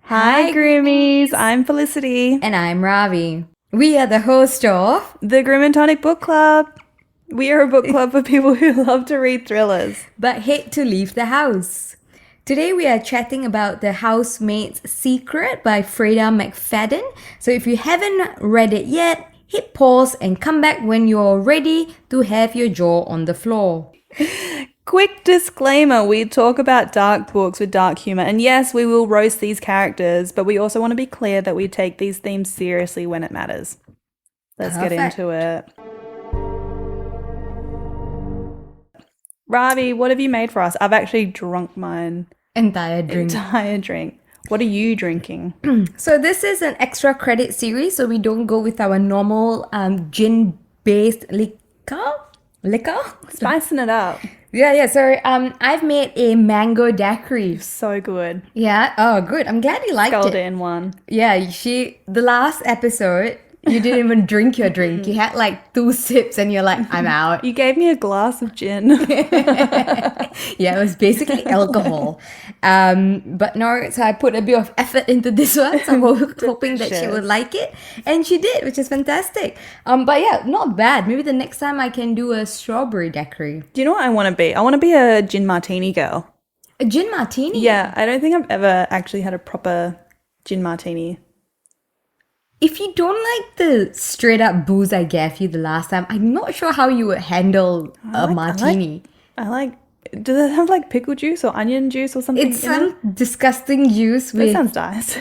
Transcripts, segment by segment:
Hi, Groomies! I'm Felicity. And I'm Ravi. We are the host of The Groom and Tonic Book Club. We are a book club for people who love to read thrillers. But Hate to Leave the House. Today we are chatting about The Housemaid's Secret by Freida McFadden. So if you haven't read it yet, hit pause and come back when you're ready to have your jaw on the floor. Quick disclaimer, we talk about dark books with dark humour, and yes, we will roast these characters, but we also want to be clear that we take these themes seriously when it matters. Let's get into it. Ravi, what have you made for us? I've actually drunk mine Entire drink. What are you drinking? So this is an extra credit series, so we don't go with our normal gin-based liquor? Spicing it up. Yeah. So I've made a mango daiquiri. So good. Yeah. Oh, good. I'm glad you liked Sculled it. in one. Yeah. The last episode, you didn't even drink your drink. You had like 2 sips, and you're like, I'm out. You gave me a glass of gin. Yeah, it was basically alcohol. But no, so I put a bit of effort into this one. So I'm hoping that she would like it. And she did, which is fantastic. But yeah, not bad. Maybe the next time I can do a strawberry daiquiri. Do you know what I want to be? I want to be a gin martini girl. A gin martini? Yeah, I don't think I've ever actually had a proper gin martini. If you don't like the straight up booze I gave you the last time, I'm not sure how you would handle a martini. I like, do they have like pickle juice or onion juice or something? It's some disgusting juice with... That sounds nice.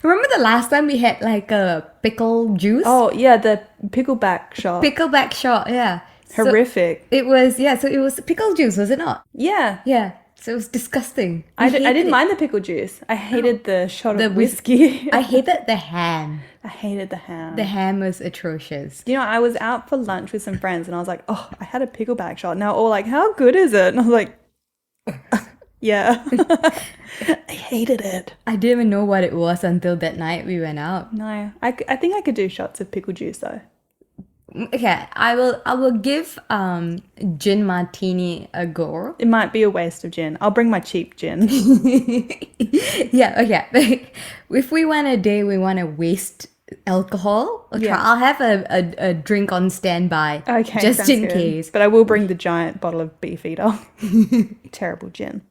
Remember the last time we had like a pickle juice? Oh, yeah, the pickleback shot. Pickleback shot, yeah. Horrific. So it was pickle juice, was it not? Yeah. Yeah. So it was disgusting. I didn't mind the pickle juice. I hated the shot of whiskey. I hated the ham. I hated the ham. The ham was atrocious. You know, I was out for lunch with some friends and I was like, oh, I had a pickleback shot. Now all like, how good is it? And I was like, yeah. I hated it. I didn't even know what it was until that night we went out. No, I think I could do shots of pickle juice though. Okay, I will give gin martini a go. It might be a waste of gin. I'll bring my cheap gin. Yeah, okay. If we want a day we want to waste alcohol, okay, yeah. I'll have a drink on standby. Okay, just in case. But I will bring the giant bottle of Beefeater. Terrible gin.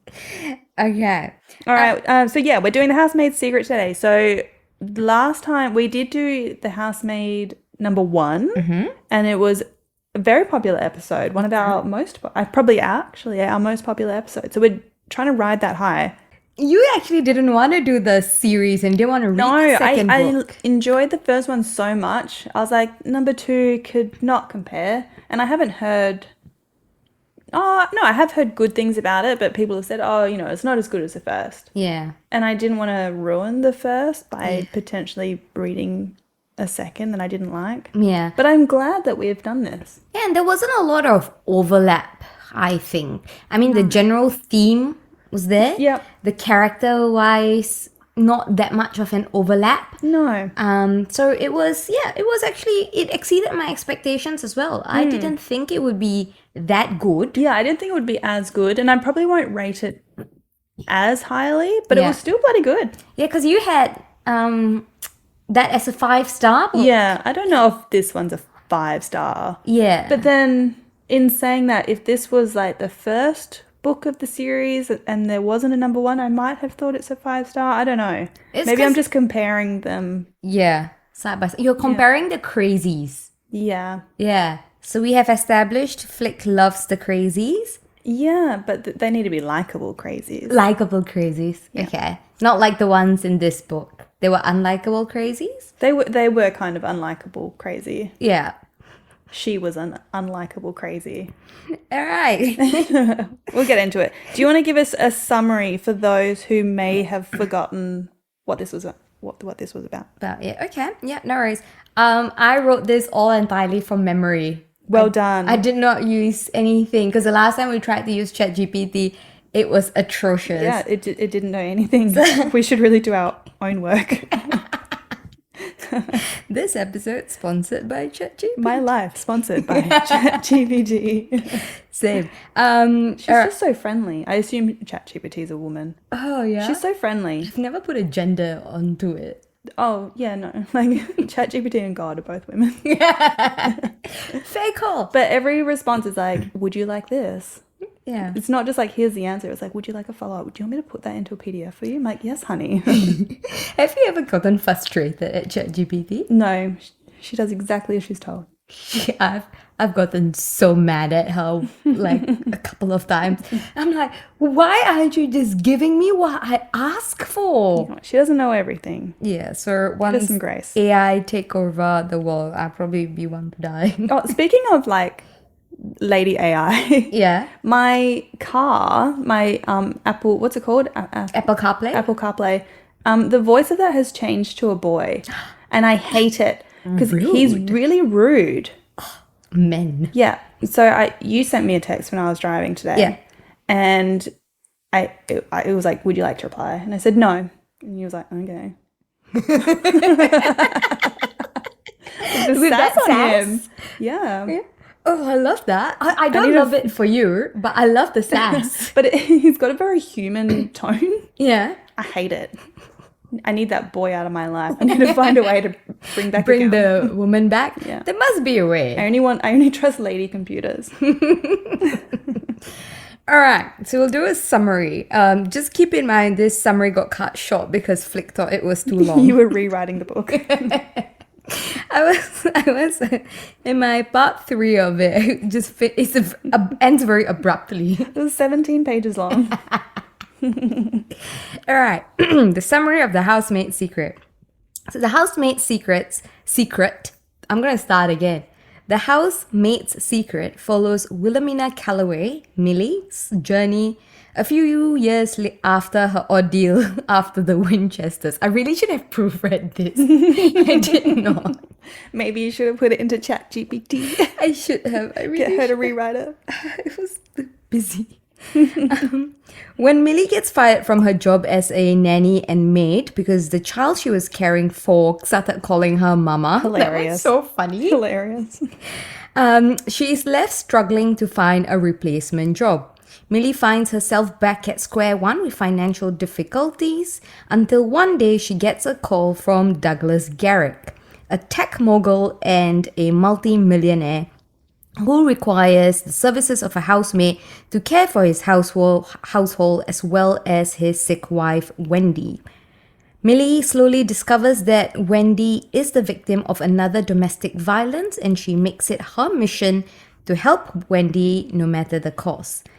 Okay. All right. So yeah, we're doing the Housemaid's Secret today. So last time we did do the Housemaid number 1, and it was a very popular episode. One of our most, our most popular episode. So we're trying to ride that high. You actually didn't want to do the series and didn't want to read the second book. I enjoyed the first one so much. I was like, number 2 could not compare. And I haven't heard... Oh, no, I have heard good things about it, but people have said, oh, you know, it's not as good as the first. Yeah. And I didn't want to ruin the first by potentially reading a second that I didn't like. Yeah. But I'm glad that we've done this. Yeah, and there wasn't a lot of overlap, I think. I mean, the general theme was there. Yep. The character-wise, not that much of an overlap. No. So it exceeded my expectations as well. I didn't think it would be that good. Yeah, I didn't think it would be as good, and I probably won't rate it as highly, but it was still bloody good. Yeah, because you had that as a 5-star. Yeah, I don't know if this one's a 5-star. Yeah. But then in saying that, if this was like the first book of the series and there wasn't a number 1, I might have thought it's a 5-star. I don't know. Maybe I'm just comparing them. Yeah, side by side. You're comparing the crazies. Yeah. Yeah. So we have established Flick loves the crazies. Yeah, but they need to be likable crazies. Likable crazies. Yeah. Okay. Not like the ones in this book. They were unlikable crazies? They were kind of unlikable crazy. Yeah. She was an unlikable crazy. All right. We'll get into it. Do you want to give us a summary for those who may have forgotten what this was what this was about? Yeah. Okay. Yeah. No worries. I wrote this all entirely from memory. Well done. I did not use anything because the last time we tried to use ChatGPT, it was atrocious. Yeah, it didn't know anything. We should really do our own work. This episode sponsored by ChatGPT. My life sponsored by ChatGPT. Same. She's just so friendly. I assume ChatGPT is a woman. Oh yeah. She's so friendly. I've never put a gender onto it. Oh yeah, no. Like ChatGPT and God are both women. Fair call. But every response is like, "Would you like this?" Yeah. It's not just like, "Here's the answer." It's like, "Would you like a follow up? Do you want me to put that into a PDF for you?" I'm like, "Yes, honey." Have you ever gotten frustrated at ChatGPT? No, she does exactly as she's told. I've gotten so mad at her like a couple of times. I'm like, why aren't you just giving me what I ask for? She doesn't know everything. Yeah, so once some grace. AI take over the world, I'll probably be one to die. Oh, speaking of like Lady AI, Yeah. my car, my Apple, what's it called? Apple CarPlay? Apple CarPlay. The voice of that has changed to a boy, and I hate it because he's really rude. Men. Yeah. So you sent me a text when I was driving today. Yeah. And it was like, "Would you like to reply?" And I said no. And he was like, "Okay." With that sass? Yeah. Oh, I love that. I don't love it for you, but I love the sass. But he's got a very human tone. Yeah. I hate it. I need that boy out of my life. I need to find a way to bring the woman back. Yeah. There must be a way. I only trust lady computers. All right, so we'll do a summary. Just keep in mind this summary got cut short because Flick thought it was too long. You were rewriting the book. I was in my part 3 of it. It ends very abruptly. It was 17 pages long. All right, the summary of the Housemaid Secret. So the Housemaid secret. I'm gonna start again. The Housemaid's Secret follows Wilhelmina Calloway, Millie's journey a few years after her ordeal after the Winchesters. I really should have proofread this. I did not. Maybe you should have put it into ChatGPT. I should have. I really Get her to rewrite it. I was busy. When Millie gets fired from her job as a nanny and maid because the child she was caring for started calling her mama. Hilarious. That was so funny. Hilarious. She is left struggling to find a replacement job. Millie finds herself back at square one with financial difficulties until one day she gets a call from Douglas Garrick, a tech mogul and a multi-millionaire who requires the services of a housemaid to care for his household as well as his sick wife, Wendy. Millie slowly discovers that Wendy is the victim of another domestic violence and she makes it her mission to help Wendy no matter the cost.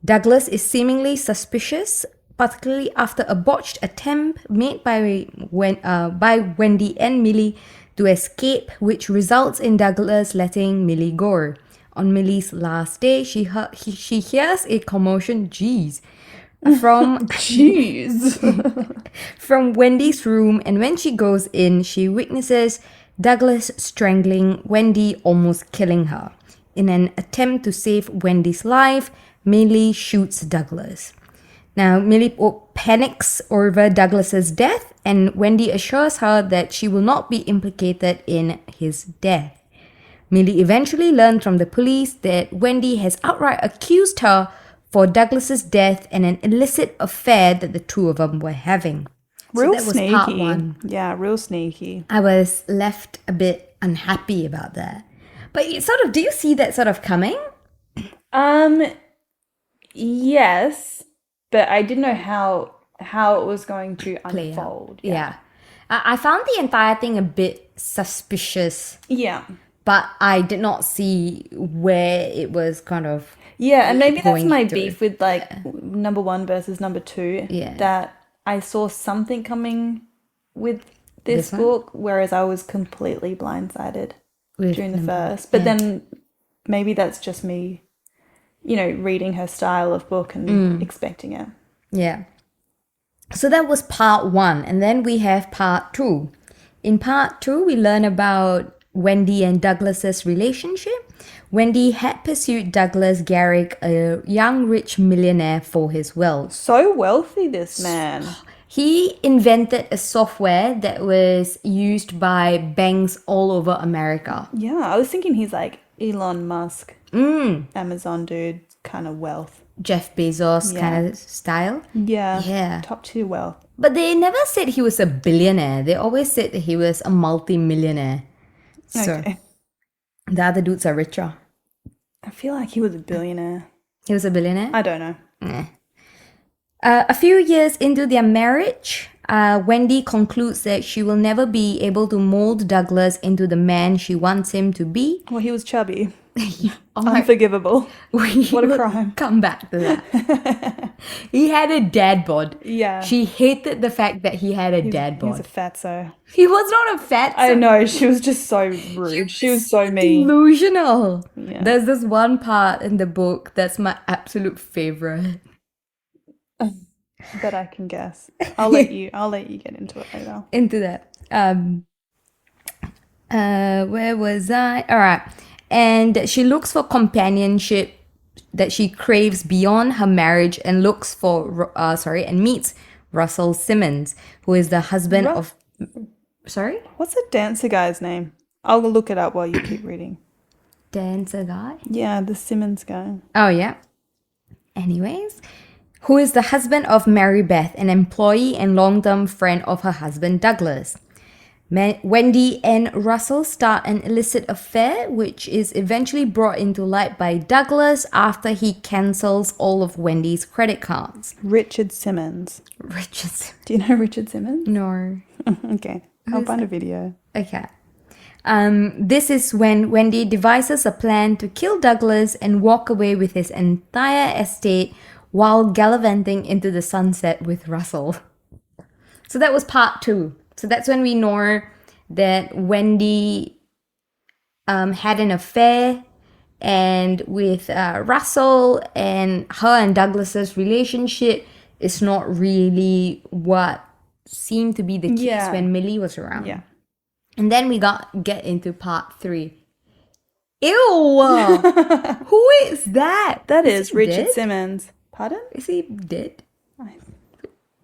Douglas is seemingly suspicious, particularly after a botched attempt made by Wendy and Millie to escape, which results in Douglas letting Millie go. On Millie's last day, she hears a commotion, from from Wendy's room, and when she goes in, she witnesses Douglas strangling Wendy, almost killing her. In an attempt to save Wendy's life, Millie shoots Douglas. Now, Millie panics over Douglas's death, and Wendy assures her that she will not be implicated in his death. Millie eventually learned from the police that Wendy has outright accused her for Douglas's death and an illicit affair that the two of them were having. Real so that sneaky. was part 1. Yeah, real sneaky. I was left a bit unhappy about that. But do you see that sort of coming? Yes, but I didn't know how it was going to unfold. Yeah. I found the entire thing a bit suspicious. Yeah. But I did not see where it was kind of... Yeah, and maybe that's my through. beef with like number 1 versus number 2. Yeah. That I saw something coming with this one? book, whereas I was completely blindsided With during the number- first. But then maybe that's just me, reading her style of book and expecting it. Yeah. So that was part 1. And then we have part 2. In part 2, we learn about Wendy and Douglas's relationship. Wendy had pursued Douglas Garrick, a young rich millionaire, for his wealth. So wealthy, this man. He invented a software that was used by banks all over America. Yeah, I was thinking he's like Elon Musk, Amazon dude kind of wealth. Jeff Bezos kind of style. Yeah. Yeah. Top tier wealth. But they never said he was a billionaire. They always said that he was a multi-millionaire. So Okay. the other dudes are richer. I feel like he was a billionaire. He was a billionaire? I don't know. A few years into their marriage, Wendy concludes that she will never be able to mold Douglas into the man she wants him to be. Well, he was chubby. Oh my- Unforgivable. We What a will crime. Come back to that. He had a dad bod. Yeah. She hated the fact that he had a dad He was bod. a fatso. He was not a fat. I know, she was just so rude. She was so mean. Delusional. Yeah. There's this one part in the book that's my absolute favorite. But I can guess. I'll let you get into it later. Into that. Where was I? All right. And she looks for companionship that she craves beyond her marriage and looks for, and meets Russell Simmons, who is the husband of, sorry? What's the dancer guy's name? I'll look it up while you keep reading. Dancer guy? Yeah, the Simmons guy. Oh, yeah. Anyways, who is the husband of Mary Beth, an employee and long-term friend of her husband Douglas. Wendy and Russell start an illicit affair, which is eventually brought into light by Douglas after he cancels all of Wendy's credit cards. Richard Simmons. Richard. Do you know Richard Simmons? No. Okay, I'll find a video. Okay. This is when Wendy devises a plan to kill Douglas and walk away with his entire estate while gallivanting into the sunset with Russell. So that was part 2. So that's when we know that Wendy had an affair and with Russell, and her and Douglas's relationship is not really what seemed to be the case when Millie was around. Yeah. And then we get into part 3. Ew! Who is that? That is Richard dead? Simmons. Pardon? Is he dead?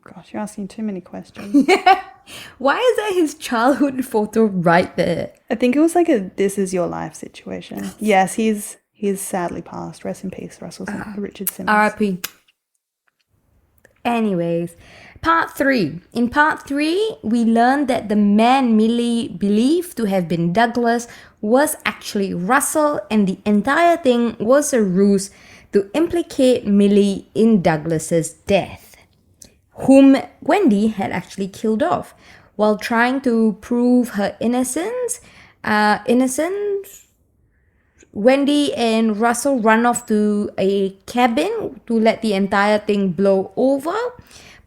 Gosh, you're asking too many questions. Why is that his childhood photo right there? I think it was like a "this is your life" situation. Yes, he's sadly passed. Rest in peace, Richard Simmons. R.I.P. Anyways, part 3. In part 3, we learned that the man Millie believed to have been Douglas was actually Russell, and the entire thing was a ruse to implicate Millie in Douglas's death, whom Wendy had actually killed off. While trying to prove her innocence, Wendy and Russell run off to a cabin to let the entire thing blow over,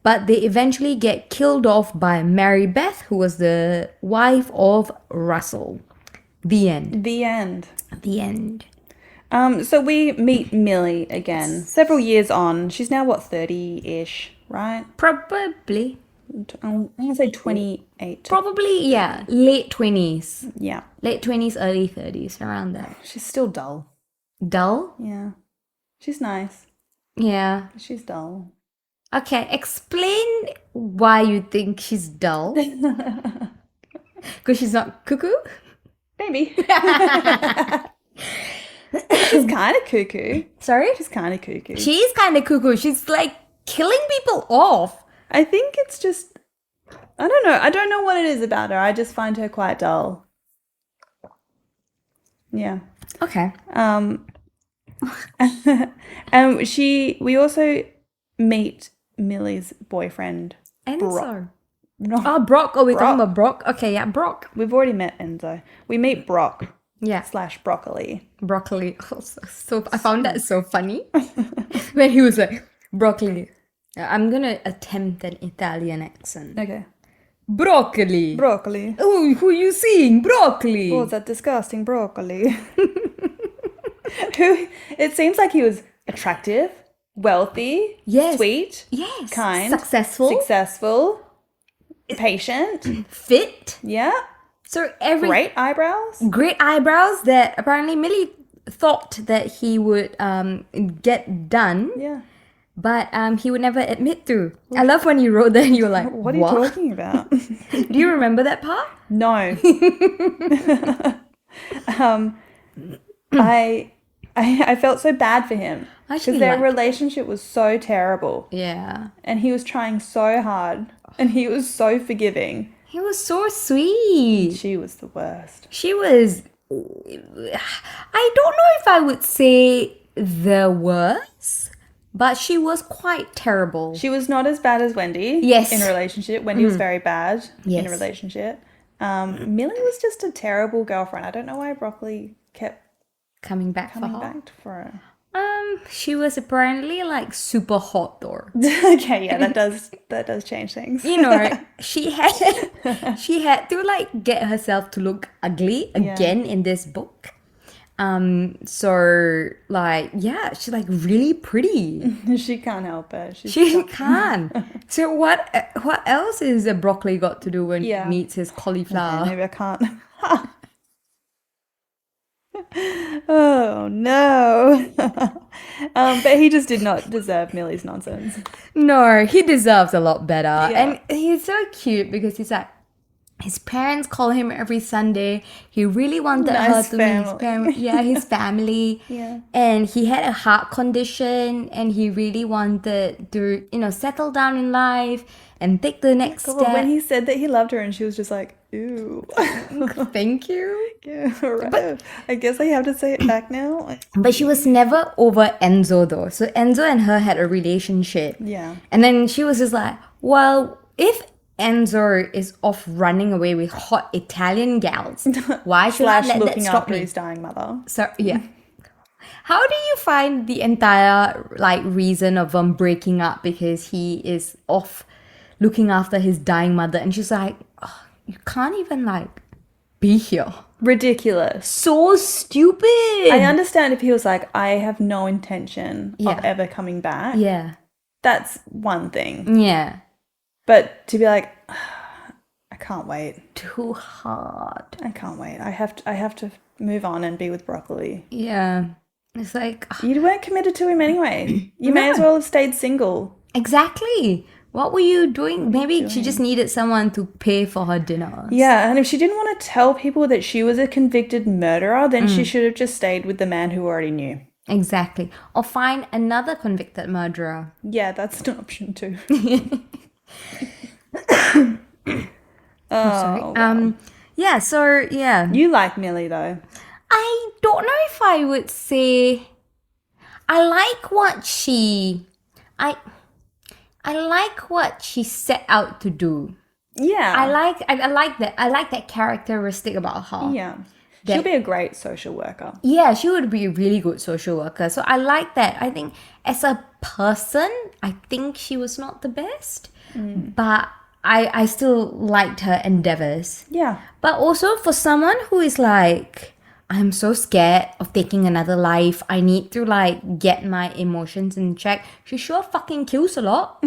but they eventually get killed off by Mary Beth, who was the wife of Russell. The end. The end. The end. So we meet Millie again, several years on. She's now, what, 30-ish, right? Probably. I'm going to say 28. Probably, yeah. Late 20s. Yeah. Late 20s, early 30s, around there. She's still dull. Dull? Yeah. She's nice. Yeah. She's dull. Okay, explain why you think she's dull. Because she's not cuckoo? Maybe. She's kind of cuckoo. Sorry? She's kind of cuckoo. She is kind of cuckoo. She's like killing people off. I think it's just, I don't know. I don't know what it is about her. I just find her quite dull. Yeah. Okay. And we also meet Millie's boyfriend. Enzo. No, Oh, Brock. Oh, we're talking about Brock? Okay, yeah, Brock. we've already met Enzo. We meet Brock Yeah. / broccoli. Broccoli. Oh, so I found that so funny. When he was like, broccoli. I'm going to attempt an Italian accent. Okay. Broccoli. Broccoli. Oh, who you seeing? Broccoli. Oh, that disgusting broccoli. It seems like he was attractive, wealthy, Yes. sweet, Yes. kind, Successful. patient. Fit. Yeah. So every Great eyebrows. great eyebrows that apparently Millie thought that he would get done. Yeah. but he would never admit to. I love when you wrote that and you were like, What are you talking about? Do you remember that part? No. I felt so bad for him because their relationship was so terrible. Yeah. And he was trying so hard and he was so forgiving. He was so sweet. She was the worst. She was, I don't know if I would say the worst, but she was quite terrible. She was not as bad as Wendy Yes. in a relationship. Wendy was very bad in Yes. a relationship. Millie was just a terrible girlfriend. I don't know why Broccoli kept Coming back coming for her. back for her. She was apparently like super hot though. Okay, yeah, that does change things. You know, she had to like get herself to look ugly again in this book. So like, yeah, she's like really pretty. She can't help it. She can't. So what else is a broccoli got to do when he meets his cauliflower? Okay, maybe I can't. Oh no. But he just did not deserve Millie's nonsense. No, he deserves a lot better. And he's so cute because he's like, his parents call him every Sunday. He really wanted her to meet his parents. Yeah, his family. Yeah. And he had a heart condition and he really wanted to, settle down in life and take the next step. When he said that he loved her and she was just like, ooh. Thank you. Yeah, right. But I guess I have to say it back now. But she was never over Enzo though. So Enzo and her had a relationship. Yeah. And then she was just like, well, if Enzo is off running away with hot Italian gals, why should I let that looking stop after me? his dying mother. So yeah. How do you find the entire reason of them breaking up because he is off looking after his dying mother? And she's like, oh, you can't even be here. Ridiculous. So stupid. I understand if he was like, I have no intention of ever coming back. Yeah. That's one thing. Yeah. But to be like, I can't wait. Too hard. I can't wait. I have to move on and be with Broccoli. Yeah. It's like, you weren't committed to him anyway. You may as well have stayed single. Exactly. What were you doing? Maybe she just needed someone to pay for her dinner. Yeah, and if she didn't want to tell people that she was a convicted murderer, then she should have just stayed with the man who already knew. Exactly. Or find another convicted murderer. Yeah, that's an option too. Sorry. Yeah, so yeah. You like Millie though. I don't know if I would say I like what she set out to do. Yeah. I like that characteristic about her. Yeah. She'll be a great social worker. Yeah, she would be a really good social worker. So I like that. I think as a person, I think she was not the best. But I still liked her endeavors. Yeah. But also for someone who is like, I'm so scared of taking another life. I need to get my emotions in check. She sure fucking kills a lot.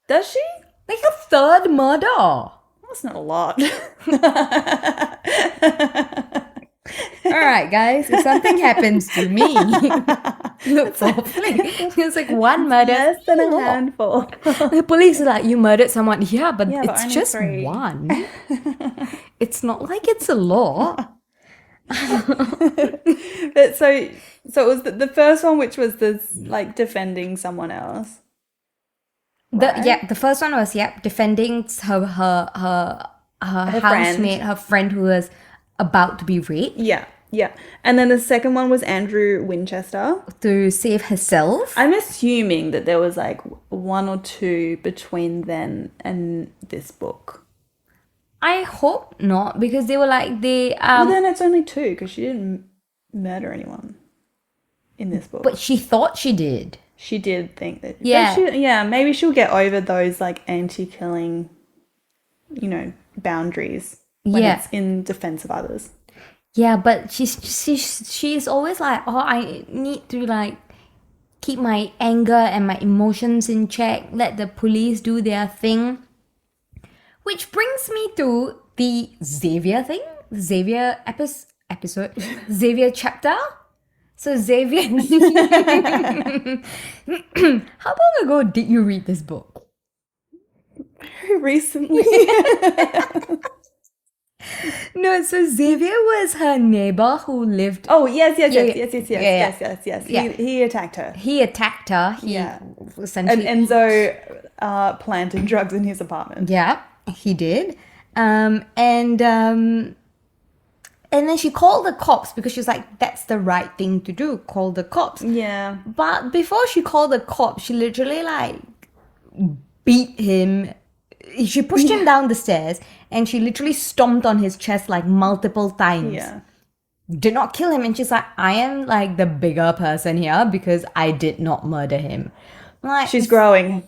Does she? Like a third murder. That's not a lot. Alright guys, if something happens to me, look for it's like one murder. Less than a handful. The police are like, you murdered someone. Yeah, but it's only just 3. one. It's not like it's a lot. But so it was the first one, which was this defending someone else. Right? The first one was defending her housemate, her friend who was about to be raped. Yeah. And then the second one was Andrew Winchester. To save herself. I'm assuming that there was 1 or 2 between then and this book. I hope not, because they were well, then it's only 2 because she didn't murder anyone in this book. But she thought she did. She did think that. Yeah. Maybe she'll get over those anti-killing, boundaries when it's in defense of others. Yeah, but she's always like, oh, I need to keep my anger and my emotions in check. Let the police do their thing. Which brings me to the Xavier thing, Xavier episode, Xavier chapter. So Xavier, how long ago did you read this book? Very recently. No, so Xavier was her neighbor who lived. Oh, yes. Yeah. He attacked her. He attacked her. He And essentially. Enzo planted drugs in his apartment. Yeah, he did. And then she called the cops because she was like, that's the right thing to do, call the cops. Yeah. But before she called the cops, she literally like beat him. She pushed him down the stairs and she literally stomped on his chest like multiple times. Yeah. Did not kill him. And she's like, I am like the bigger person here because I did not murder him. Like, She's growing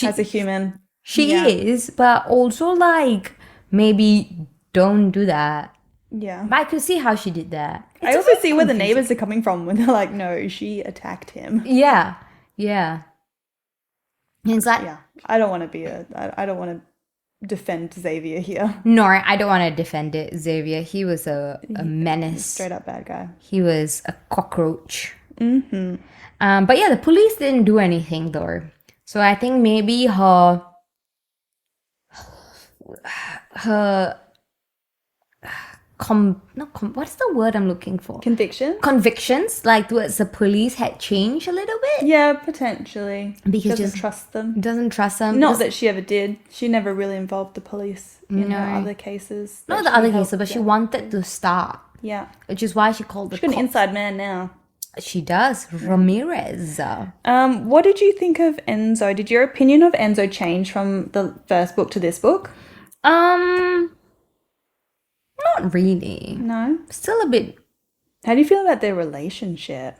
as a human. She is, but also like, maybe don't do that. Yeah. But I could see how she did that. I also see where the neighbors are coming from when they're like, no, she attacked him. Yeah. And it's like, Yeah. I don't want to defend Xavier here. no, I don't want to defend it, Xavier. He was a menace. Straight up bad guy. He was a cockroach. Mm-hmm. But yeah, the police didn't do anything though. So I think maybe her what's the word I'm looking for? Convictions, like towards the police had changed a little bit. Yeah, potentially. Because doesn't trust them. Doesn't trust them. Not that she ever did. She never really involved the police in her other cases. Not the other cases, but she wanted to start. Yeah. Which is why she called the She's cops. an inside man now. She does. Ramirez. What did you think of Enzo? Did your opinion of Enzo change from the first book to this book? Not really. No? Still a bit How do you feel about their relationship?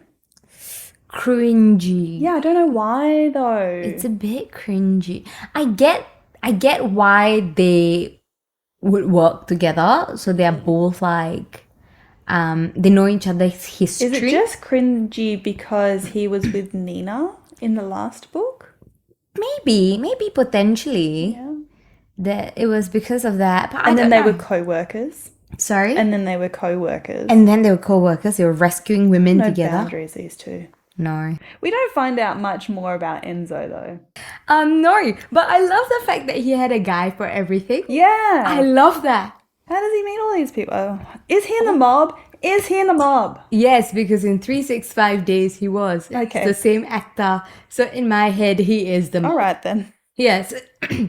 cringy. Yeah, I don't know why though. It's a bit cringy. I get why they would work together. So they're both like they know each other's history. Is it just cringy because he was with Nina in the last book? Maybe potentially. Yeah. That it was because of that. But And then they were co-workers. Sorry? And then they were co-workers. And then they were co-workers. They were rescuing women No together. boundaries, these two. No. We don't find out much more about Enzo though. No. But I love the fact that he had a guy for everything. Yeah. I love that. How does he meet all these people? Oh. Is he in the mob? Is he in the mob? Yes, because in 365 Days he was. Okay. It's the same actor. So in my head, he is the All right then. Yes.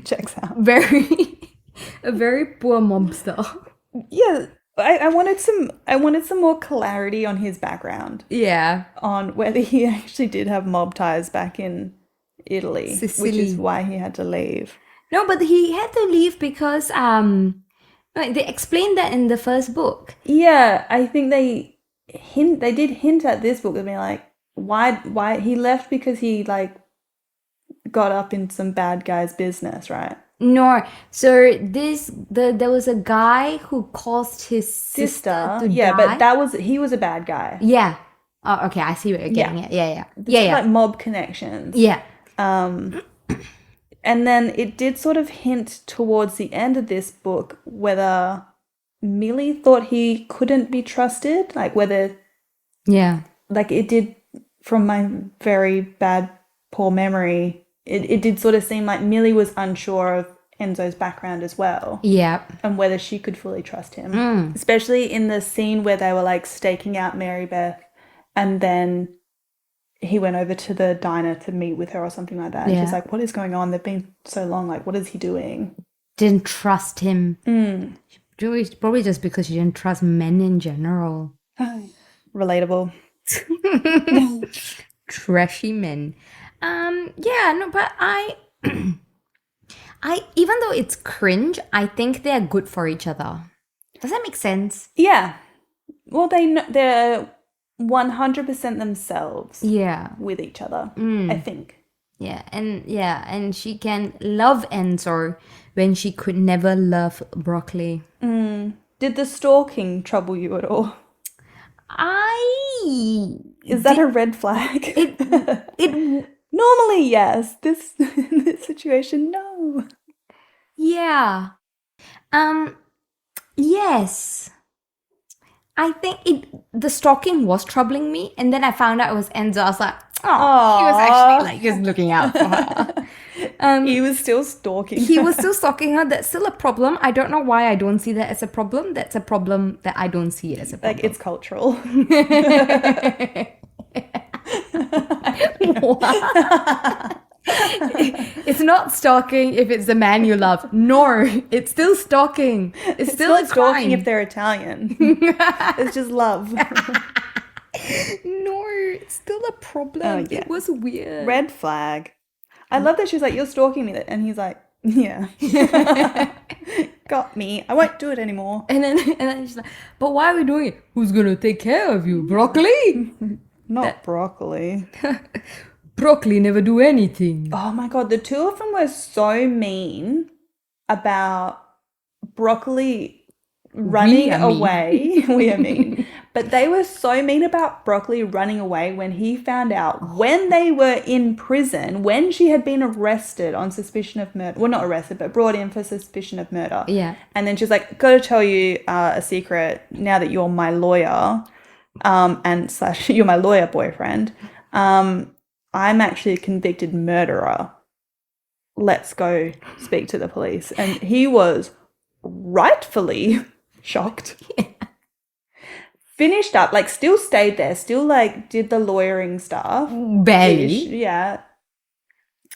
Checks out. A very poor mobster. Yeah. I wanted some more clarity on his background. Yeah. On whether he actually did have mob ties back in Italy. Sicily. Which is why he had to leave. No, but he had to leave because they explained that in the first book. Yeah, I think they did hint at this book and be like, why he left because he like got up in some bad guy's business, right? No, so there was a guy who caused his sister to die. But he was a bad guy. Yeah. Oh, okay, I see what you're getting at. Yeah. Like mob connections. Yeah. And then it did sort of hint towards the end of this book whether Millie thought he couldn't be trusted, like whether like it did from my very poor memory. It did sort of seem like Millie was unsure of Enzo's background as well. Yeah. And whether she could fully trust him. Especially in the scene where they were like staking out Mary Beth and then he went over to the diner to meet with her or something like that. And she's like, what is going on? They've been so long. Like, what is he doing? Didn't trust him. Probably just because she didn't trust men in general. Relatable. Trashy men. But I even though it's cringe, I think they're good for each other. Does that make sense? Yeah. Well, they're 100% themselves. Yeah. With each other, I think. Yeah, and she can love Enzo when she could never love Broccoli. Did the stalking trouble you at all? Is that a red flag? It normally yes. In this situation, no. Yeah. Yes. I think the stalking was troubling me, and then I found out it was Enzo. I was like, oh, he was actually like just looking out for her. He was still stalking He her. was still stalking her. That's still a problem. I don't know why I don't see that as a problem. That's a problem that I don't see it as a problem. Like, it's cultural. It's not stalking if it's the man you love. No, it's still stalking. It's still not a stalking crime. if they're Italian. It's just love. No, it's still a problem. Oh, yeah. It was weird. Red flag. I love that she was like, you're stalking me. And he's like, yeah. Got me. I won't do it anymore. And then she's like, but why are we doing it? Who's gonna take care of you? Broccoli? Not broccoli. Broccoli never do anything. Oh my God. The two of them were so mean about broccoli running away. We are mean. But they were so mean about broccoli running away when he found out when they were in prison, when she had been arrested on suspicion of murder. Well, not arrested, but brought in for suspicion of murder. Yeah. And then she's like, got to tell you a secret now that you're my lawyer, and / you're my lawyer boyfriend. I'm actually a convicted murderer. Let's go speak to the police. And he was rightfully shocked. Yeah. Finished up, like still stayed there, still like did the lawyering stuff. Barely. Yeah.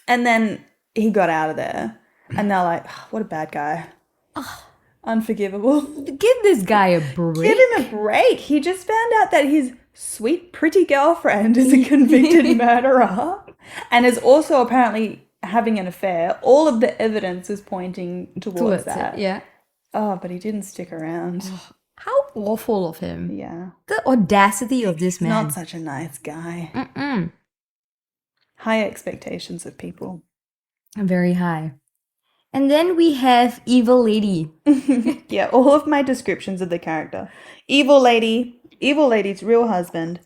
And then he got out of there. And they're like, oh, what a bad guy. Oh, unforgivable. Give this guy a break. Give him a break. He just found out that his sweet, pretty girlfriend is a convicted murderer and is also apparently having an affair. All of the evidence is pointing towards that. It, yeah. Oh, but he didn't stick around. How awful of him. Yeah. The audacity of this man. Not such a nice guy. Mm-mm. High expectations of people. Very high. And then we have Evil Lady. Yeah, all of my descriptions of the character. Evil lady's real husband,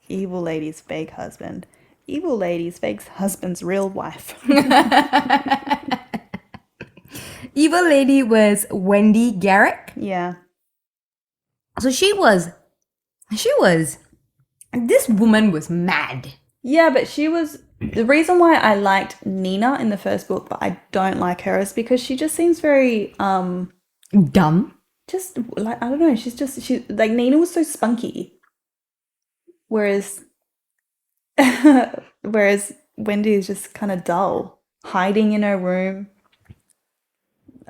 evil lady's fake husband, evil lady's fake husband's real wife. Evil Lady was Wendy Garrick. Yeah. So she was, this woman was mad. Yeah, but she was, the reason why I liked Nina in the first book, but I don't like her, is because she just seems very, dumb. just like, I don't know, she like Nina was so spunky. Whereas Wendy is just kind of dull, hiding in her room.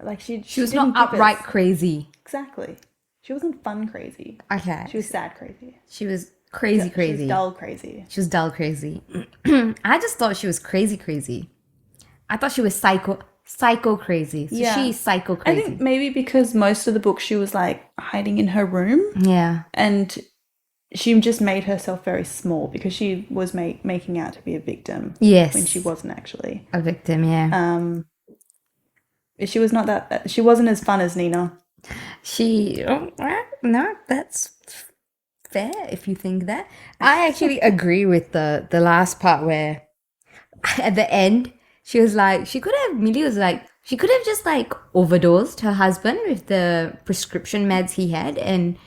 Like she was not upright crazy. Exactly. She wasn't fun crazy. Okay. She was sad crazy. She was crazy. She was dull crazy. She was dull crazy. I just thought she was crazy. I thought she was psycho crazy. So Yeah. she's psycho crazy. I think maybe because most of the book she was like hiding in her room. Yeah. And she just made herself very small because she was making out to be a victim. Yes. When she wasn't actually. A victim, yeah. She was not that, she wasn't as fun as Nina. No, that's fair if you think that. I actually agree with the last part where at the end she was like, Millie was like, she could have just like overdosed her husband with the prescription meds he had and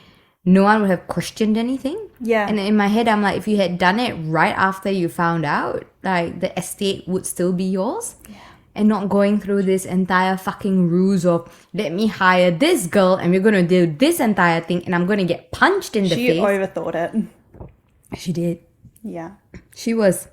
no one would have questioned anything. Yeah. And in my head, I'm like, if you had done it right after you found out, like the estate would still be yours. Yeah. And not going through this entire fucking ruse of, let me hire this girl and we're going to do this entire thing and I'm going to get punched in the face. She overthought it. She did. Yeah. She was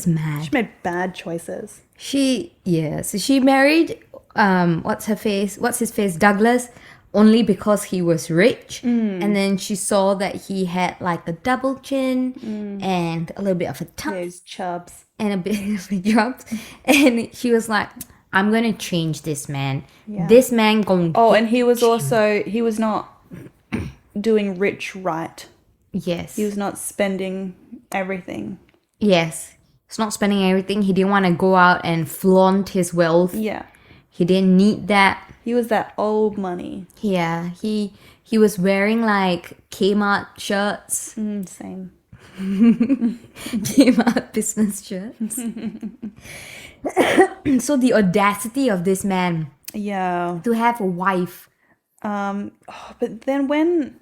mad. She made bad choices. So she married, what's his face, Douglas, only because he was rich. And then she saw that he had like a double chin and a little bit of a tummy. Yeah, his chubs. And a bit of a job. And she was like, I'm going to change this man. Yeah. This man going to... Oh, and he was not doing rich right. Yes. He was not spending everything. Yes. He's not spending everything. He didn't want to go out and flaunt his wealth. Yeah. He didn't need that. He was that old money. Yeah. He was wearing like Kmart shirts. Same. Kmart business shirts. So the audacity of this man. Yeah. To have a wife. But then when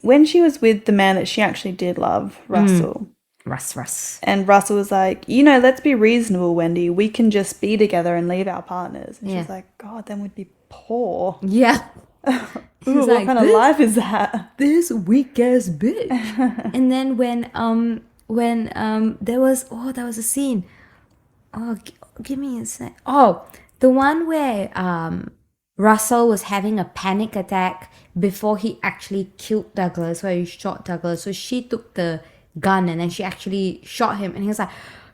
when she was with the man that she actually did love, Russell, Russ. and Russell was like, let's be reasonable, Wendy. We can just be together and leave our partners. And she's like, God, then we'd be poor. Yeah. Ooh, what kind of life is that? This weak ass bitch. And then when there was a scene. Oh, give me a sec. Oh, the one where Russell was having a panic attack before he actually killed Douglas, where he shot Douglas. So she took the gun and then she actually shot him. And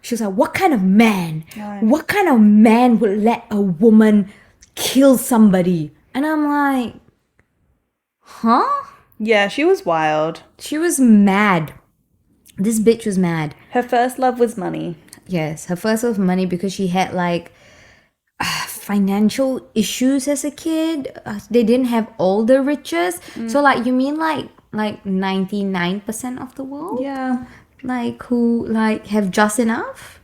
she was like, what kind of man? Right. What kind of man would let a woman kill somebody? And I'm like, huh? Yeah, she was wild. She was mad. This bitch was mad. Her first love was money. Yes, her first was money because she had like financial issues as a kid. They didn't have all the riches. So like, you mean like 99% of the world? Yeah. Like who like have just enough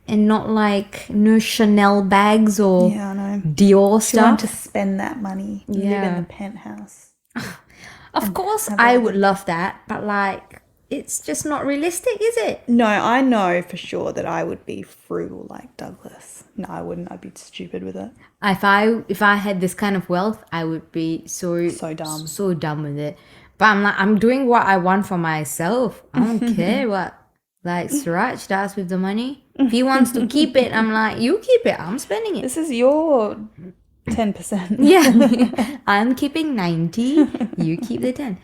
and not like no Chanel bags or Dior She wanted stuff. to spend that money, live in the penthouse. Of course, I would love that, but like, it's just not realistic, is it? No, I know for sure that I would be frugal like Douglas. No, I wouldn't. I'd be stupid with it. If I had this kind of wealth, I would be so dumb. So dumb with it. But I'm doing what I want for myself. I don't care what like Suraj does with the money. If he wants to keep it, I'm like, you keep it. I'm spending it. This is your 10%. Yeah, I'm keeping 90. You keep the 10.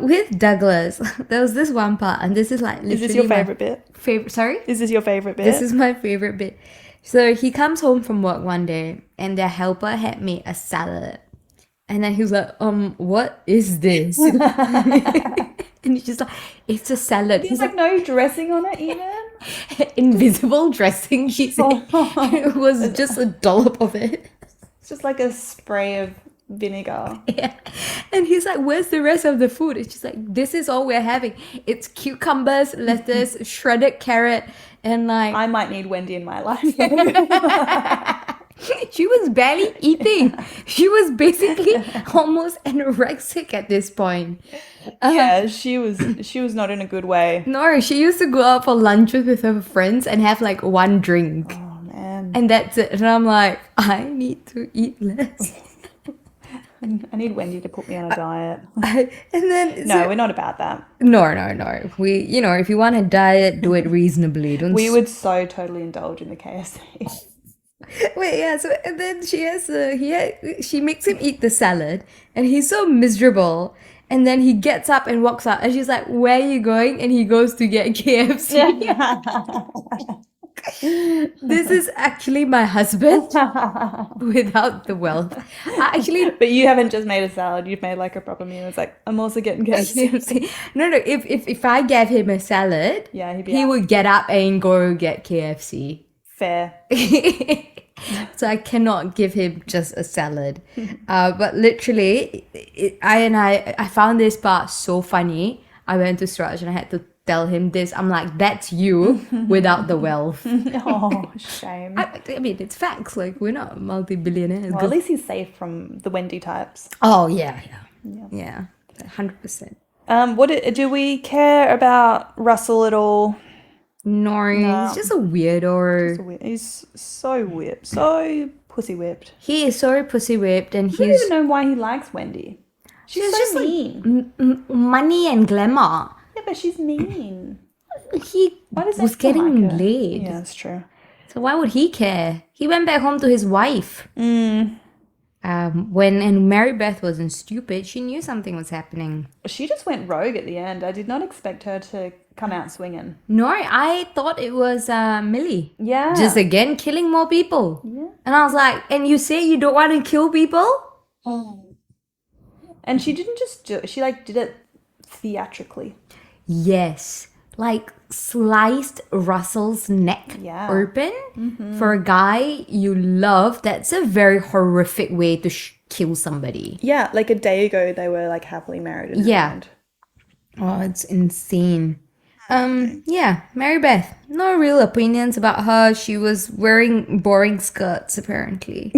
With Douglas, there was this one part, and this is like literally Is this your favorite bit? Sorry? Is this your favorite bit? This is my favorite bit. So he comes home from work one day, and their helper had made a salad. And then he was like, what is this? And he's just like, it's a salad. He's like, no dressing on it even? Invisible dressing, she said. It was just a dollop of it. It's just like a spray of vinegar. Yeah. And he's like, where's the rest of the food? It's just like, this is all we're having. It's cucumbers, lettuce, shredded carrot, and like... I might need Wendy in my life. She was barely eating. She was basically almost anorexic at this point. Yeah, she was not in a good way. No, she used to go out for lunches with her friends and have like one drink. Oh, man. And that's it. And I'm like, I need to eat less. I need Wendy to put me on a diet. And then... No, we're not about that. No. We, if you want a diet, do it reasonably. We would so totally indulge in the KFC. Wait, yeah, so and then she makes him eat the salad and he's so miserable, and then he gets up and walks out and she's like, where are you going? And he goes to get KFC. This is actually my husband without the wealth. But you haven't just made a salad, you've made like a proper meal. It's like, I'm also getting KFC. No, if I gave him a salad, he would get up and go get KFC. Fair. So I cannot give him just a salad. But literally, I found this part so funny. I went to Suraj and I had to tell him this. I'm like, that's you without the wealth. Oh, shame. I mean, it's facts. Like, we're not multi-billionaires. Well, at least he's safe from the Wendy types. Oh, yeah. 100%. Do we care about Russell at all? No, he's just a weirdo. He's so whipped. So pussy whipped. He is so pussy whipped, and I don't even know why he likes Wendy. She's so just mean. Like, money and glamour. Yeah, but she's mean. He was getting laid. Yeah, that's true. So why would he care? He went back home to his wife. When Mary Beth wasn't stupid, she knew something was happening. She just went rogue at the end. I did not expect her to come out swinging. No, I thought it was Millie. Yeah. Just again killing more people. Yeah. And I was like, and you say you don't want to kill people? Oh. And she didn't just do it. She did it theatrically. Yes. Like sliced Russell's neck open for a guy you love. That's a very horrific way to kill somebody. Yeah, like a day ago they were like happily married. And Oh, it's insane. Mary Beth. No real opinions about her. She was wearing boring skirts apparently.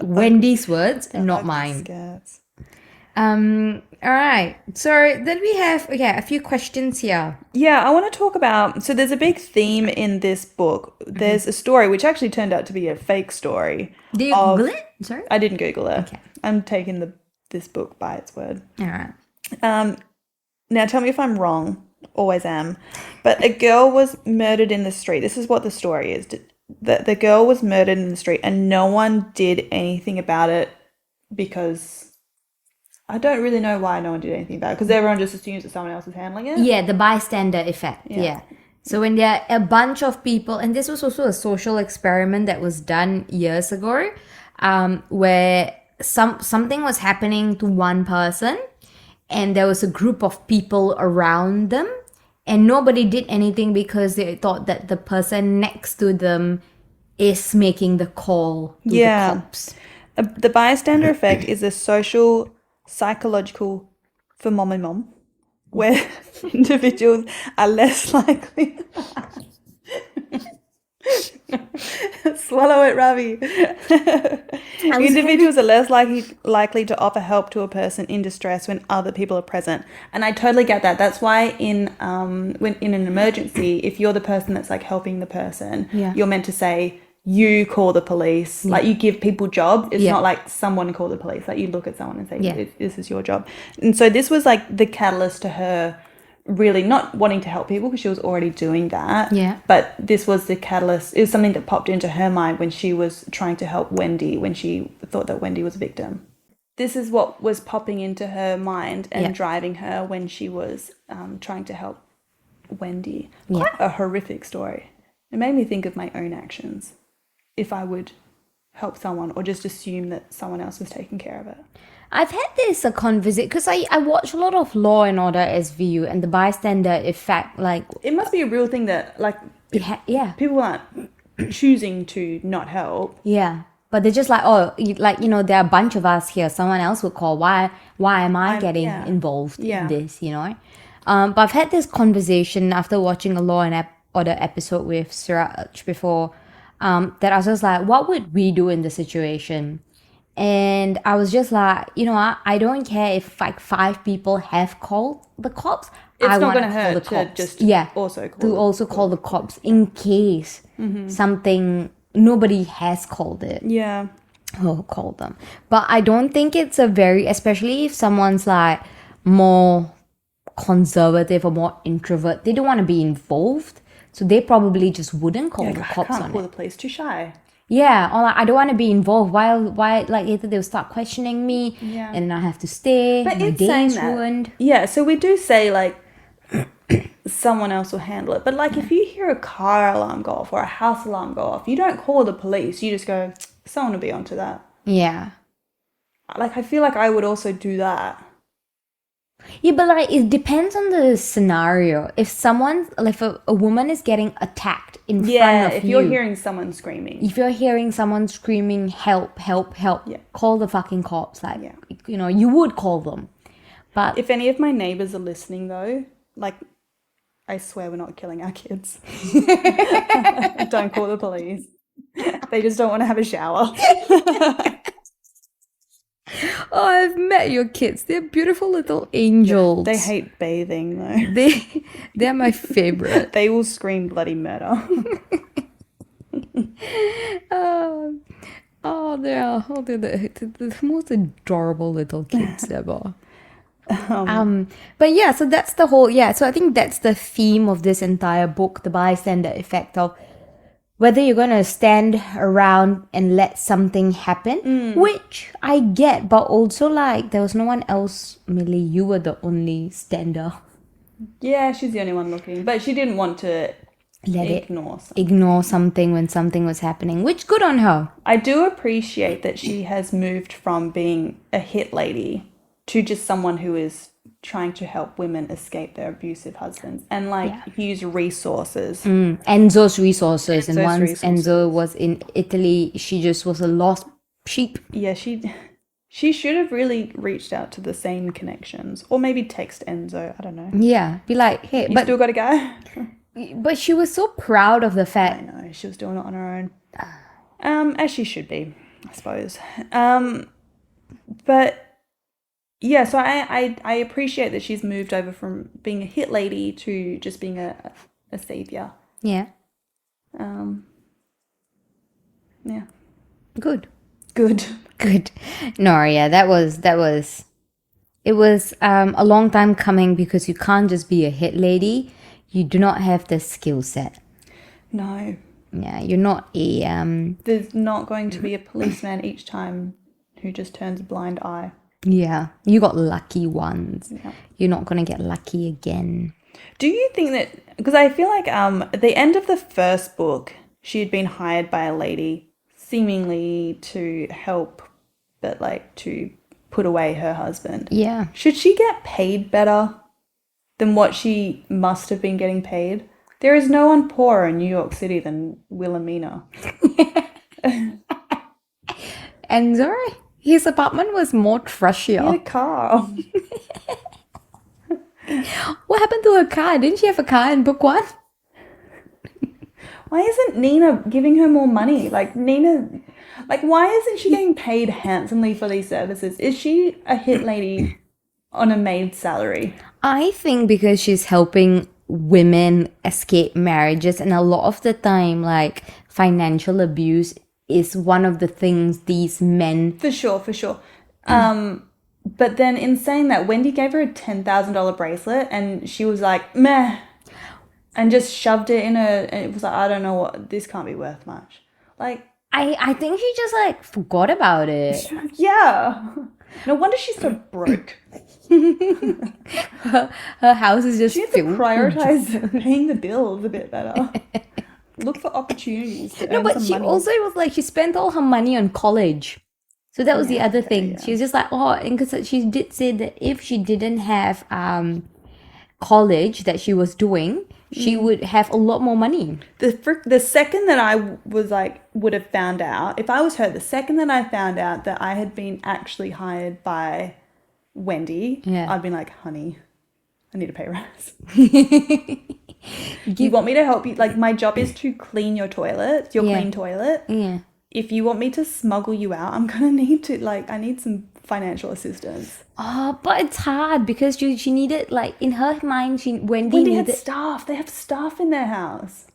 Wendy's words, not mine. Skirts. All right. So then we have a few questions here. Yeah, I want to talk about. So there's a big theme in this book. There's a story which actually turned out to be a fake story. Did you Google it? Sorry. I didn't Google it. Okay. I'm taking this book by its word. All right. Now tell me if I'm wrong. Always am. But a girl was murdered in the street. This is what the story is. The girl was murdered in the street and no one did anything about it because I don't really know why no one did anything about it because everyone just assumes that someone else is handling it. Yeah, the bystander effect. Yeah. So when there are a bunch of people, and this was also a social experiment that was done years ago, where something was happening to one person, and there was a group of people around them, and nobody did anything because they thought that the person next to them is making the call to the cops. The bystander effect is a social psychological phenomenon where individuals are less likely. Swallow it, Ravi. Individuals are less likely to offer help to a person in distress when other people are present, and I totally get that. That's why when in an emergency, if you're the person that's like helping the person, you're meant to say you call the police. Like you give people jobs. It's not like someone call the police. Like you look at someone and say this is your job. And so this was like the catalyst to her really not wanting to help people because she was already doing that. Yeah. But this was the catalyst. It was something that popped into her mind when she was trying to help Wendy, when she thought that Wendy was a victim. This is what was popping into her mind and driving her when she was trying to help Wendy. Quite a horrific story. It made me think of my own actions. If I would help someone or just assume that someone else was taking care of it. I've had this conversation because I watch a lot of Law and Order SVU and the bystander effect. Like it must be a real thing that like people aren't choosing to not help. Yeah, but they're just like there are a bunch of us here. Someone else would call. Why am I getting involved in this? But I've had this conversation after watching a Law and Order episode with Suraj before. That I was just like, what would we do in the situation? And I was just like, I don't care if like 5 people have called the cops. It's I not want going to hurt to just also call the cops in case something nobody has called it. Yeah. Oh, call them. But I don't think it's especially if someone's like more conservative or more introvert, they don't want to be involved. So they probably just wouldn't call the cops on it. I can't call the police, too shy. Yeah, or like, I don't want to be involved. Why, like, either they'll start questioning me and then I have to stay. But my day's ruined. Yeah, so we do say, like, someone else will handle it. But, like, if you hear a car alarm go off or a house alarm go off, you don't call the police. You just go, someone will be onto that. Yeah. Like, I feel like I would also do that. Yeah, but like it depends on the scenario. If someone, like a woman is getting attacked in front of you. Yeah, if you're hearing someone screaming. If you're hearing someone screaming, help, help, help, call the fucking cops. Like, you would call them. But if any of my neighbours are listening though, like, I swear we're not killing our kids. Don't call the police. They just don't want to have a shower. Oh, I've met your kids. They're beautiful little angels. They hate bathing though. They're my favorite. They will scream bloody murder. They're the most adorable little kids ever. But yeah, so that's the whole so I think that's the theme of this entire book, the bystander effect of whether you're going to stand around and let something happen, which I get, but also like there was no one else, Millie, you were the only stander. Yeah, she's the only one looking, but she didn't want to ignore something when something was happening, which good on her. I do appreciate that she has moved from being a hit lady to just someone who is trying to help women escape their abusive husbands and use resources. Enzo's resources. And once Enzo was in Italy, she just was a lost sheep. Yeah, she should have really reached out to the same connections or maybe text Enzo. I don't know. Yeah, be like, hey, you still got a guy? But she was so proud of the fact. I know, she was doing it on her own. As she should be, I suppose. But Yeah, so I appreciate that she's moved over from being a hit lady to just being a savior. Yeah. Um, yeah. Good. Good. Good. No, yeah, that was it was a long time coming because you can't just be a hit lady. You do not have the skill set. No. Yeah, you're not a There's not going to be a policeman each time who just turns a blind eye. yeah, you got lucky once. Yeah. You're not gonna get lucky again. Do you think that, because I feel like at the end of the first book, she had been hired by a lady seemingly to help, but like to put away her husband. Yeah. Should she get paid better than what she must have been getting paid? There is no one poorer in New York City than Wilhelmina. And sorry, his apartment was more He had trashier. a car. What happened to her car? Didn't she have a car in book one? Why isn't Nina giving her more money? Like, why isn't she getting paid handsomely for these services? Is she a hit lady on a maid salary? I think because she's helping women escape marriages, and a lot of the time, like, financial abuse is one of the things these men. For sure. But then in saying that, Wendy gave her a $10,000 bracelet and she was like, meh, and just shoved it in her, and it was like, I don't know what, this can't be worth much. Like, I think she just like forgot about it. yeah. No wonder she's so broke. Her house is just She needs to filled. prioritize paying the bills a bit better. Look for opportunities to No, earn but some she money. also was like, she spent all her money on college. So that was the other thing. yeah. She was just like, oh, and because she did say that if she didn't have college that she was doing, she would have a lot more money. The second that I was like, would have found out, if I was her, the second that I found out that I had been actually hired by Wendy, Yeah. I'd been like, honey, I need a pay rise. You want me to help you? Like, my job is to clean your toilet, your Yeah. clean toilet. Yeah. If you want me to smuggle you out, I'm gonna need to, like, I need some financial assistance. Oh, but it's hard because she needed, like, in her mind, Wendy Wendy had needed. staff. They have staff in their house.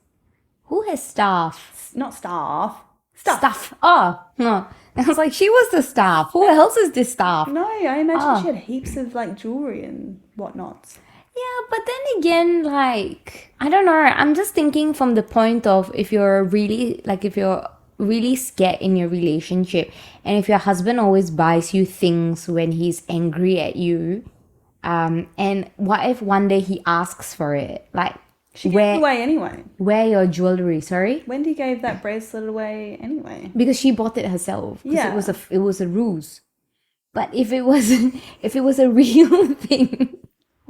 Who has staff? Not staff. Staff. Oh, no. I was like, she was the staff. Who else is this staff? No, I imagine she had heaps of, like, jewelry and whatnots. Yeah, but then again, like, I don't know. I'm just thinking from the point of if you're really scared in your relationship, and if your husband always buys you things when he's angry at you, and what if one day he asks for it? Like, She gave it away anyway. wear your jewelry, sorry? Wendy gave that bracelet away anyway. Because she bought it herself. 'Cause Yeah. it was a ruse. But if it was a real thing,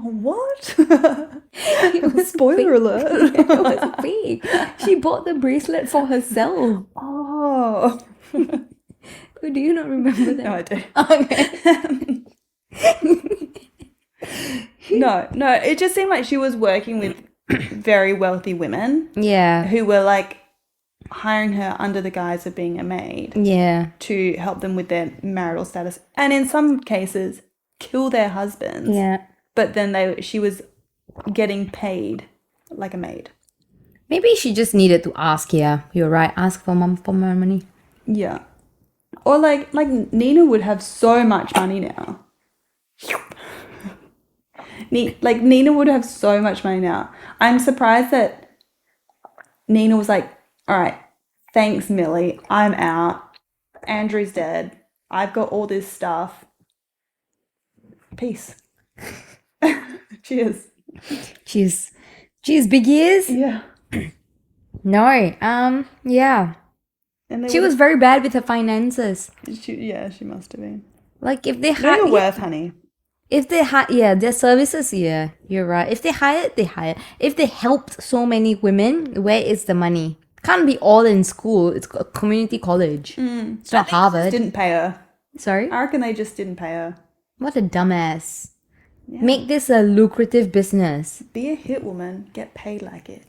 Oh, what? it was Spoiler alert. it was fake. She bought the bracelet for herself. Oh. Do you not remember that? No, I do. Okay. No, it just seemed like she was working with very wealthy women Yeah. who were like hiring her under the guise of being a maid Yeah. to help them with their marital status, and in some cases kill their husbands. Yeah. But then she was getting paid like a maid. Maybe she just needed to ask. Yeah, you're right. Ask for mom for more money. Yeah. Or like Nina would have so much money now. Nina would have so much money now. I'm surprised that Nina was like, all right, thanks, Millie. I'm out. Andrew's dead. I've got all this stuff. Peace. Cheers. Cheers, big ears. Yeah. No. Yeah. And She was very bad with her finances. She must have been. Like if they Know hired, your worth, honey. if they had, yeah, their services. Yeah, you're right. If they hired, they hired. If they helped so many women, where is the money? Can't be all in school. It's a community college. It's not Harvard. Didn't pay her. Sorry. I reckon they just didn't pay her. What a dumbass. Make this a lucrative business. Be a hit woman. Get paid like it.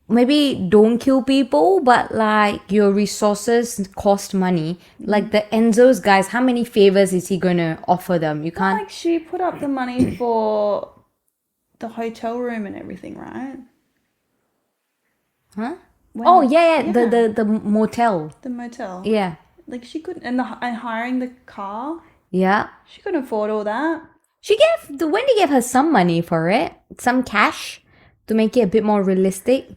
maybe don't kill people, but like your resources cost money. Like the Enzo's guys, how many favors is he gonna offer them? You can't. Like she put up the money for the hotel room and everything, right? Huh? When- Oh yeah. The motel. The motel. Yeah. Like she couldn't, and hiring the car, Yeah. she couldn't afford all that. Wendy gave her some money for it, some cash to make it a bit more realistic.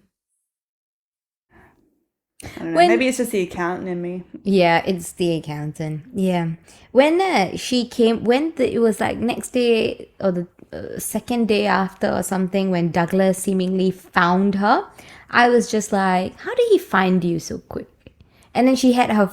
I don't know. Maybe it's just the accountant in me. Yeah, it's the accountant. Yeah. When she came, it was like next day or the second day after or something, when Douglas seemingly found her, I was just like, how did he find you so quick? And then she had her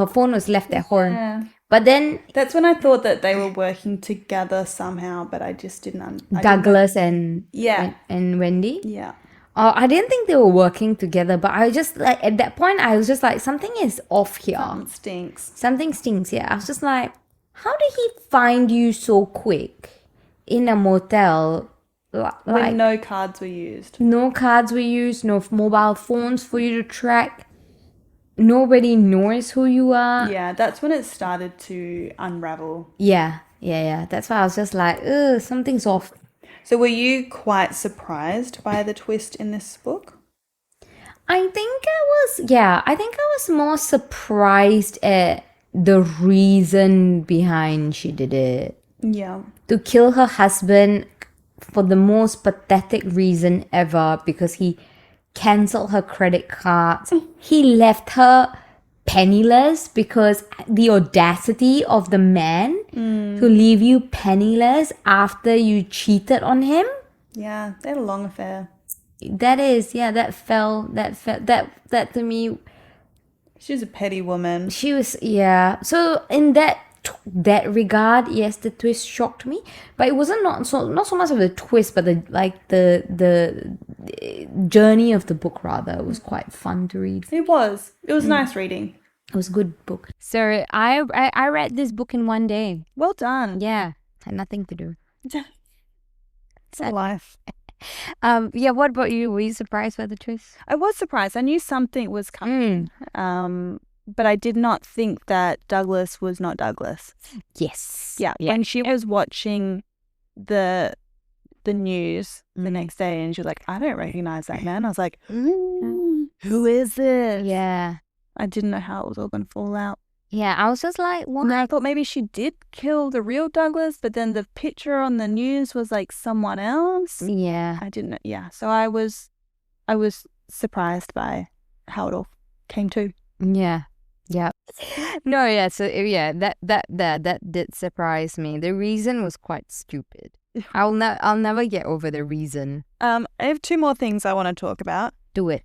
phone was left at home. Yeah. But then That's when I thought that they were working together somehow, but I just didn't. Douglas and Yeah. and Wendy. Yeah. I didn't think they were working together, but I just like at that point I was just like, something is off here. Something stinks. Something stinks. Yeah, I was just like, how did he find you so quick in a motel? When no cards were used. No cards were used, no mobile phones for you to track. Nobody knows who you are. Yeah, that's when it started to unravel. Yeah. That's why I was just like, ugh, something's off. So were you quite surprised by the twist in this book? I think I was more surprised at the reason behind she did it. Yeah. To kill her husband for the most pathetic reason ever, because he cancelled her credit cards. He left her penniless, because the audacity of the man to leave you penniless after you cheated on him. Yeah, they had a long affair. That to me, She was a petty woman. she was, yeah. So in that regard, yes, the twist shocked me, but it wasn't not so much of the twist, but the journey of the book rather was quite fun to read. It was nice reading. It was a good book. So I read this book in one day. Well done. Yeah, had nothing to do. It's a life. Yeah. What about you? Were you surprised by the twist? I was surprised. I knew something was coming. But I did not think that Douglas was not Douglas. Yes. Yeah. When she was watching the news the next day and she was like, I don't recognize that man. I was like, who is this? Yeah. I didn't know how it was all going to fall out. Yeah, I was just like, what? And I thought maybe she did kill the real Douglas, but then the picture on the news was like someone else. Yeah. I didn't know. Yeah. So I was surprised by how it all came to. Yeah. Yeah. No, yeah, so yeah, that did surprise me. The reason was quite stupid. I'll never get over the reason. I have two more things I want to talk about. Do it.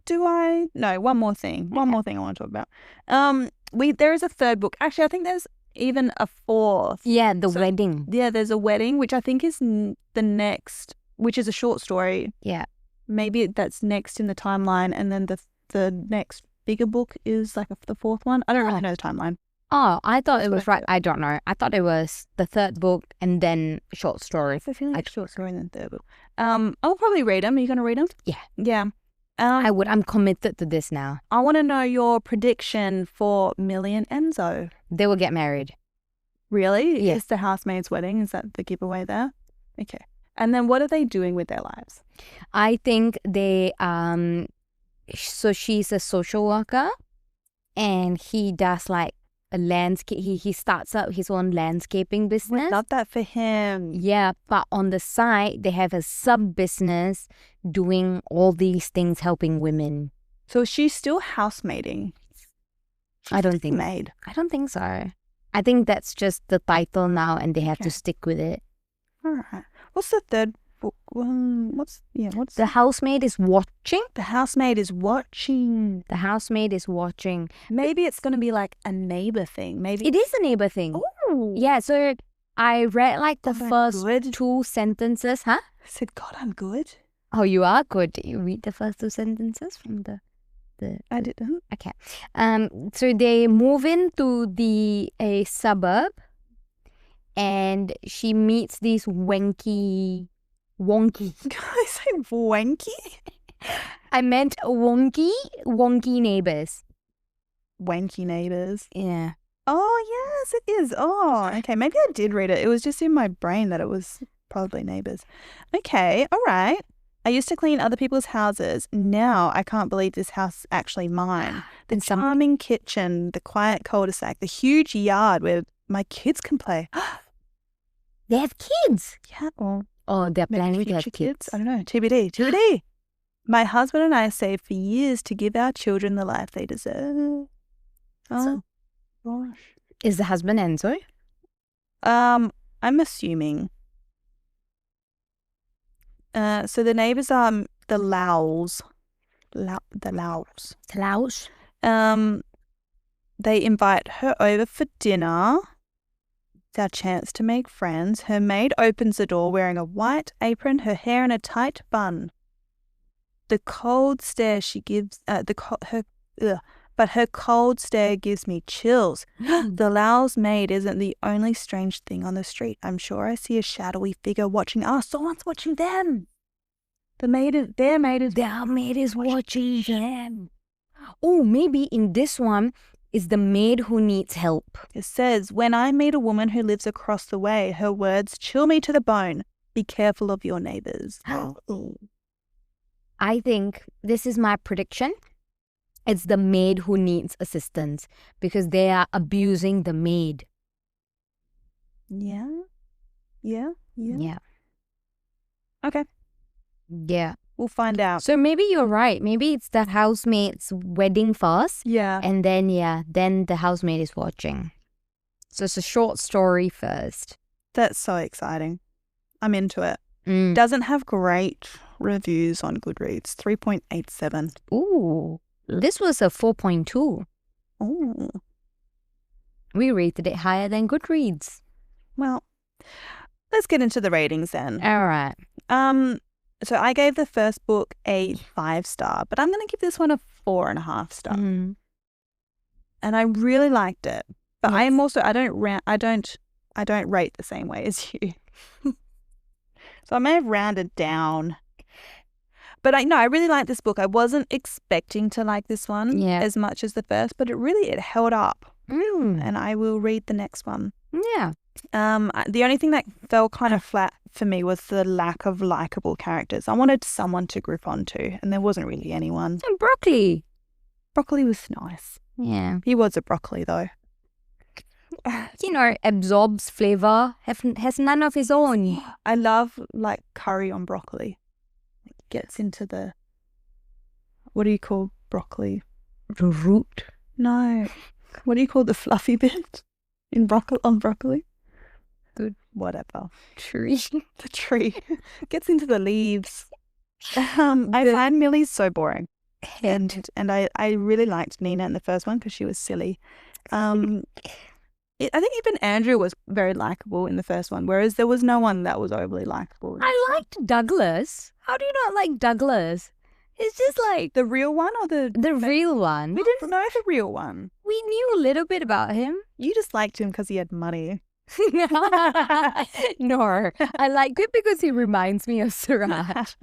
Do I? No, one more thing. One more thing I want to talk about. There is a third book. Actually, I think there's even a fourth. Yeah, the wedding. Yeah, there's a wedding, which I think is the next, which is a short story. Yeah. Maybe that's next in the timeline, and then the next bigger book is like the fourth one. I don't really know the timeline. Oh, I thought it was right. I don't know. I thought it was the third book and then short story. I feel like short story and then third book. I'll probably read them. Are you going to read them? Yeah. Yeah. I would. I'm committed to this now. I want to know your prediction for Millie and Enzo. They will get married. Really? Yeah. It's the housemaid's wedding. Is that the giveaway there? Okay. And then what are they doing with their lives? I think they so she's a social worker and he does like a landscape. He starts up his own landscaping business. Love that for him. Yeah, but on the side they have a sub business doing all these things helping women. So she's still housemaiding. I don't think Maid. I don't think so. I think that's just the title now and they have to stick with it. All right. What's the third book? What's The housemaid is watching. The housemaid is watching. The housemaid is watching. Maybe it's going to be like a neighbor thing. Maybe It is a neighbor thing. Oh. Yeah, so I read like the God, I'm first good. 2 sentences. Huh? I said, God, I'm good. Oh, you are good. Did you read the first 2 sentences from the I didn't. Okay. So they move into a suburb and she meets these wonky Can I say wanky? I meant wonky neighbors. Wanky neighbors. Yeah. Oh, yes, it is. Oh, okay. Maybe I did read it. It was just in my brain that it was probably neighbors. Okay, all right. I used to clean other people's houses. Now I can't believe this house is actually mine. The And charming kitchen, the quiet cul-de-sac, the huge yard where my kids can play. They have kids. Yeah, or Oh, they're maybe planning to future have kids. I don't know. TBD. My husband and I saved for years to give our children the life they deserve. Oh, gosh. Is the husband Enzo? I'm assuming. So the neighbors are the Lowells. The Lowells. Klaus? They invite her over for dinner. It's our chance to make friends. Her maid opens the door wearing a white apron, her hair in a tight bun. The cold stare she gives, but her cold stare gives me chills. The Laos maid isn't the only strange thing on the street. I'm sure I see a shadowy figure watching us. Someone's watching them. Their maid is watching them. Oh, maybe in this one is the maid who needs help. It says, when I meet a woman who lives across the way, her words chill me to the bone. Be careful of your neighbors. I think this is my prediction. It's the maid who needs assistance because they are abusing the maid. Yeah. Okay. Yeah. We'll find out. So maybe you're right. Maybe it's the housemaid's wedding first. Yeah. And then the housemaid is watching. So it's a short story first. That's so exciting. I'm into it. Mm. Doesn't have great reviews on Goodreads. 3.87. Ooh. This was a 4.2. Oh. We rated it higher than Goodreads. Well, let's get into the ratings then. All right. So I gave the first book a 5-star, but I'm going to give this one a 4.5 star. Mm. And I really liked it. But Yes. I am also I don't rate the same way as you. So I may have rounded down. But I really like this book. I wasn't expecting to like this one as much as the first, but it held up. And I will read the next one. Yeah. The only thing that fell kind of flat for me was the lack of likable characters. I wanted someone to grip onto, and there wasn't really anyone. And broccoli. Broccoli was nice. Yeah. He was a broccoli though. Absorbs flavor, has none of his own. I love like curry on broccoli. It gets into the, what do you call broccoli? The root. No. What do you call the fluffy bit in broccoli? Good. Whatever. Tree. The tree. Gets into the leaves. I find Millie so boring. And I really liked Nina in the first one because she was silly. I think even Andrew was very likable in the first one, whereas there was no one that was overly likable. I liked Douglas. How do you not like Douglas? It's just like The real one or the real one. We didn't know the real one. We knew a little bit about him. You just liked him because he had money. No, I like it because he reminds me of Suraj.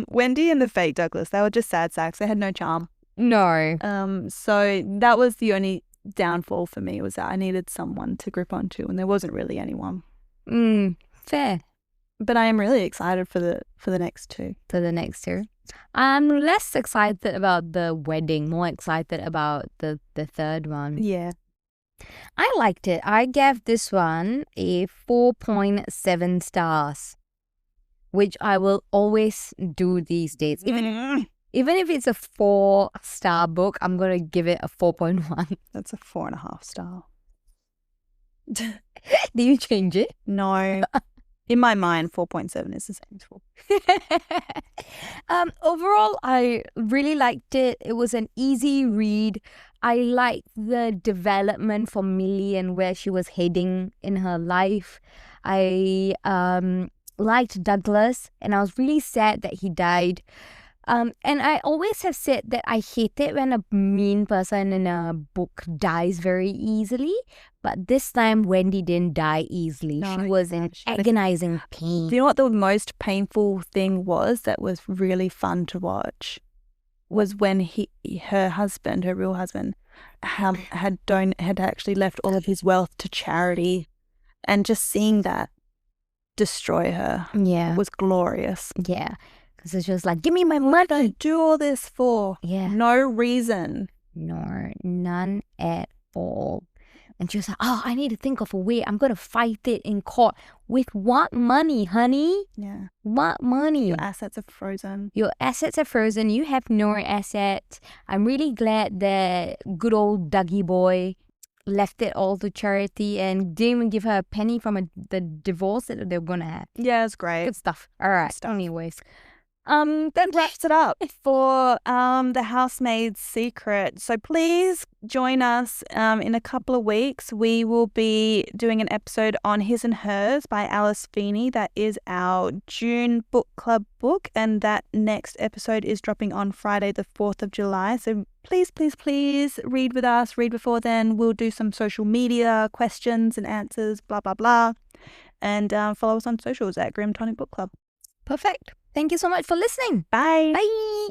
Wendy and the fake Douglas, they were just sad sacks. They had no charm. No. So that was the only downfall for me, was that I needed someone to grip onto, and there wasn't really anyone. Fair. But I am really excited for the next two. For the next two. I'm less excited about the wedding, more excited about the third one. Yeah. I liked it. I gave this one a 4.7 stars, which I will always do these days. Even if it's a 4-star book, I'm going to give it a 4.1. That's a 4.5 star. Do you change it? No. In my mind, 4.7 is the same as 4. Overall, I really liked it. It was an easy read. I liked the development for Millie and where she was heading in her life. I liked Douglas, and I was really sad that he died. And I always have said that I hate it when a mean person in a book dies very easily. But this time, Wendy didn't die easily. No, She was in agonizing pain. Do you know what the most painful thing was that was really fun to watch? Was when her husband, her real husband, had actually left all of his wealth to charity, and just seeing that destroy her was glorious. Yeah. Because it's just like, give me my money. What did I do all this for? Yeah. No reason. No, none at all. And she was like, oh, I need to think of a way. I'm going to fight it in court. With what money, honey? Yeah. What money? Your assets are frozen. Your assets are frozen. You have no assets. I'm really glad that good old Dougie boy left it all to charity and didn't even give her a penny from the divorce that they were going to have. Yeah, it's great. Good stuff. All right. Anyways. That wraps it up for the Housemaid's Secret. So please join us in a couple of weeks. We will be doing an episode on His and Hers by Alice Feeney. That is our June book club book, and that next episode is dropping on Friday the 4th of July. So please, please, please read with us. Read before then. We'll do some social media questions and answers, blah, blah, blah. And follow us on socials at Grim Tonic Book Club. Perfect. Thank you so much for listening. Bye. Bye.